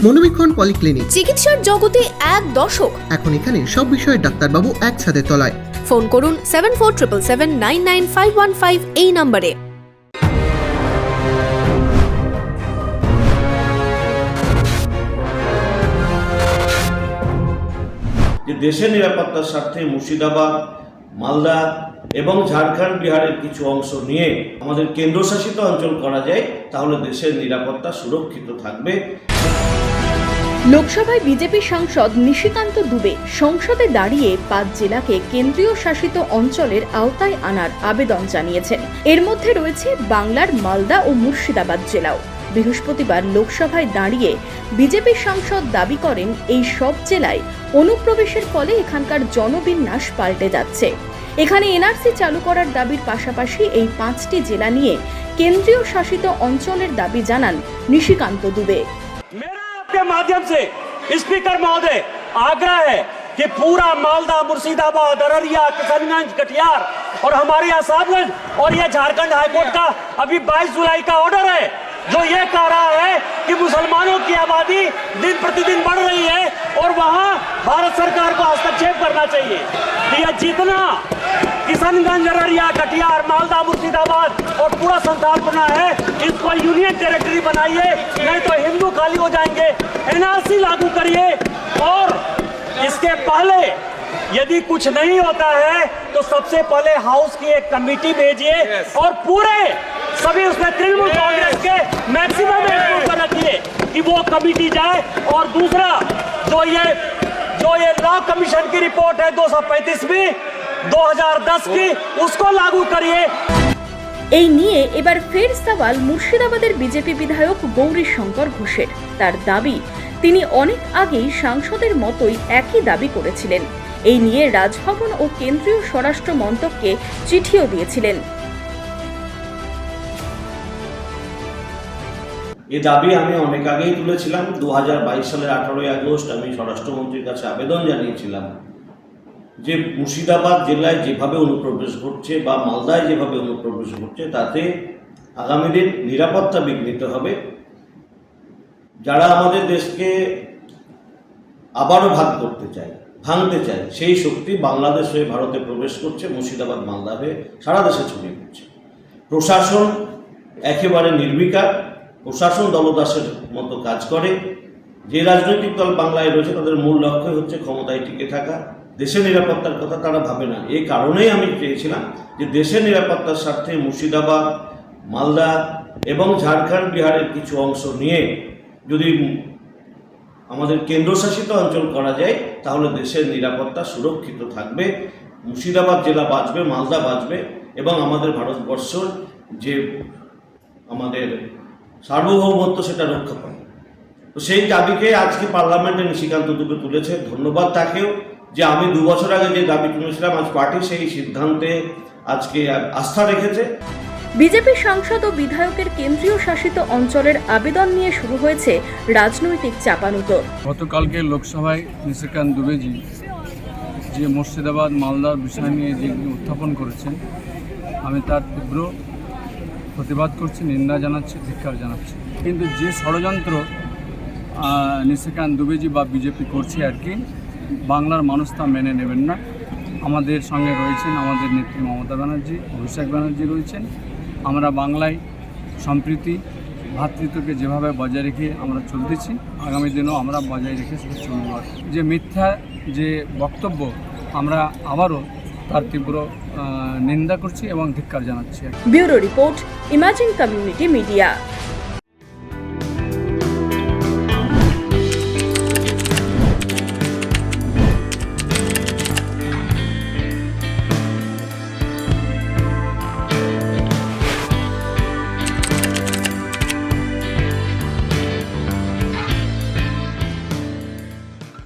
মনোবীক্ষণ polyclinic, চিকিৎসার জগতে এক দশক। এখন এখানে সব বিষয়ে ডাক্তারবাবু একসাথে তলায়। ফোন করুন 7477799515 এই নম্বরে। যে দেশের নিরাপত্তার স্বার্থে মুর্শিদাবাদ, মালদা এবং ঝাড়খণ্ড, বিহারের কিছু অংশ নিয়ে আমাদের কেন্দ্রশাসিত অঞ্চল করা যায়, তাহলে দেশের নিরাপত্তা সুরক্ষিত থাকবে। লোকসভায় বিজেপি সাংসদ নিশিকান্ত দুবে সংসদে দাঁড়িয়ে 5 জেলাকে কেন্দ্রীয় শাসিত অঞ্চলের আওতায় আনার আবেদন জানিয়েছেন। এর মধ্যে রয়েছে বাংলার মালদা ও মুর্শিদাবাদ জেলাও। বৃহস্পতিবার লোকসভায় দাঁড়িয়ে বিজেপি সাংসদ দাবি করেন, এই সব জেলায় অনুপ্রবেশের ফলে এখানকার জনবিন্যাস পাল্টে যাচ্ছে। এখানে এনআরসি চালু করার দাবির পাশাপাশি এই 5টি জেলা নিয়ে কেন্দ্রীয় শাসিত অঞ্চলের দাবি জানান নিশিকান্ত দুবে। के माध्यम से स्पीकर महोदय आग्रह है कि पूरा मालदा, मुर्शिदाबाद, अररिया, किशनगंज, कटिहार और हमारे यहाँ साहबगंज और ये झारखंड हाईकोर्ट का अभी 22 जुलाई का ऑर्डर है जो ये कह रहा है कि मुसलमानों की आबादी दिन प्रतिदिन बढ़ रही है और वहाँ भारत सरकार को हस्तक्षेप करना चाहिए। यह जितना किशनगंज, अररिया, कटिहार, मालदा, मुर्शिदाबाद और पूरा संथालपना है, इसको यूनियन टेरिटरी बनाइए, नहीं तो हिंदू खाली हो जाएंगे। एनआरसी लागू करिए और इसके पहले यदि कुछ नहीं होता है तो सबसे पहले हाउस की एक कमेटी भेजिए और पूरे सभी उसमें तृणमूल कांग्रेस के मैक्सिमम एम्प्लॉय को रखिए कि वो कमेटी जाए। और दूसरा जो ये लॉ कमीशन की रिपोर्ट है 235वीं 2010 की, उसको लागू करिए। এই নিয়ে এবার ফের সওয়াল মুর্শিদাবাদের বিজেপি বিধায়ক গৌরী শঙ্কর ঘোষের। তার দাবি, তিনি অনেক আগেই সাংসদের মতোই একই দাবি করেছিলেন। এই নিয়ে রাজভবন ও কেন্দ্রীয় স্বরাষ্ট্র মন্ত্রককে চিঠিও দিয়েছিলেন। এই দাবি আমি অনেক আগেই তুলেছিলাম। 2022 সালের 18ই আগস্ট আমি স্বরাষ্ট্রমন্ত্রীর কাছে আবেদন জানিয়েছিলাম যে মুর্শিদাবাদ জেলায় যেভাবে অনুপ্রবেশ ঘটছে বা মালদায় যেভাবে অনুপ্রবেশ ঘটছে, তাতে আগামী দিন নিরাপত্তা বিঘ্নিত হবে। যারা আমাদের দেশকে আবারও ভাঙতে চায়, সেই শক্তি বাংলাদেশ হয়ে ভারতে প্রবেশ করছে, মুর্শিদাবাদ, মালদা হয়ে সারা দেশে ছড়িয়ে পড়ছে। প্রশাসন একেবারে নির্বিকার, প্রশাসন দলদাসের মতো কাজ করে। যে রাজনৈতিক দল বাংলায় রয়েছে তাদের মূল লক্ষ্য হচ্ছে ক্ষমতায় টিকে থাকা, দেশের নিরাপত্তার কথা তারা ভাবে না। এই কারণেই আমি চেয়েছিলাম যে দেশের নিরাপত্তার স্বার্থে মুর্শিদাবাদ, মালদা এবং ঝাড়খণ্ড, বিহারের কিছু অংশ নিয়ে যদি আমাদের কেন্দ্রশাসিত অঞ্চল করা যায়, তাহলে দেশের নিরাপত্তা সুরক্ষিত থাকবে। মুর্শিদাবাদ জেলা বাঁচবে, মালদা বাঁচবে এবং আমাদের ভারতবর্ষের যে আমাদের সার্বভৌমত্ব সেটা রক্ষা পাবে। তো সেই দাবিকে আজকে পার্লামেন্টে নিশিকান্ত দুবে তুলেছে। ধন্যবাদ তাকেও যে আমি 2 বছর আগে যে দাবি তুলেছিলাম, আজ পার্টি সেই সিদ্ধান্তে আজকে আস্থা রেখেছে। বিজেপি সাংসদ ও বিধায়কের কেন্দ্রীয় শাসিত অঞ্চলের আবেদন নিয়ে শুরু হয়েছে রাজনৈতিক চাপানুতোর। গতকালকে লোকসভায় নিশিকান্ত দুবেজি যে মুর্শিদাবাদ, মালদার বিষয় নিয়ে যে উত্থাপন করেছেন, আমি তার তীব্র প্রতিবাদ করছি, নিন্দা জানাচ্ছি, ধিক্কার জানাচ্ছি। কিন্তু যে ষড়যন্ত্র নিশিকান্ত দুবেজি বা বিজেপি করছে আর কি, বাংলার মানুষ তা মেনে নেবেন না। আমাদের সঙ্গে রয়েছেন আমাদের নেত্রী মমতা ব্যানার্জি, অভিষেক ব্যানার্জি রয়েছেন। আমরা বাংলায় সম্প্রীতি, ভ্রাতৃত্বকে যেভাবে বজায় রেখে আমরা চলতেছি, আগামী দিনেও আমরা বজায় রেখে চলব। যে মিথ্যা যে বক্তব্য, আমরা আবারও তার তীব্র নিন্দা করছি এবং ধিক্কার জানাচ্ছি। Bureau report, imagine community media.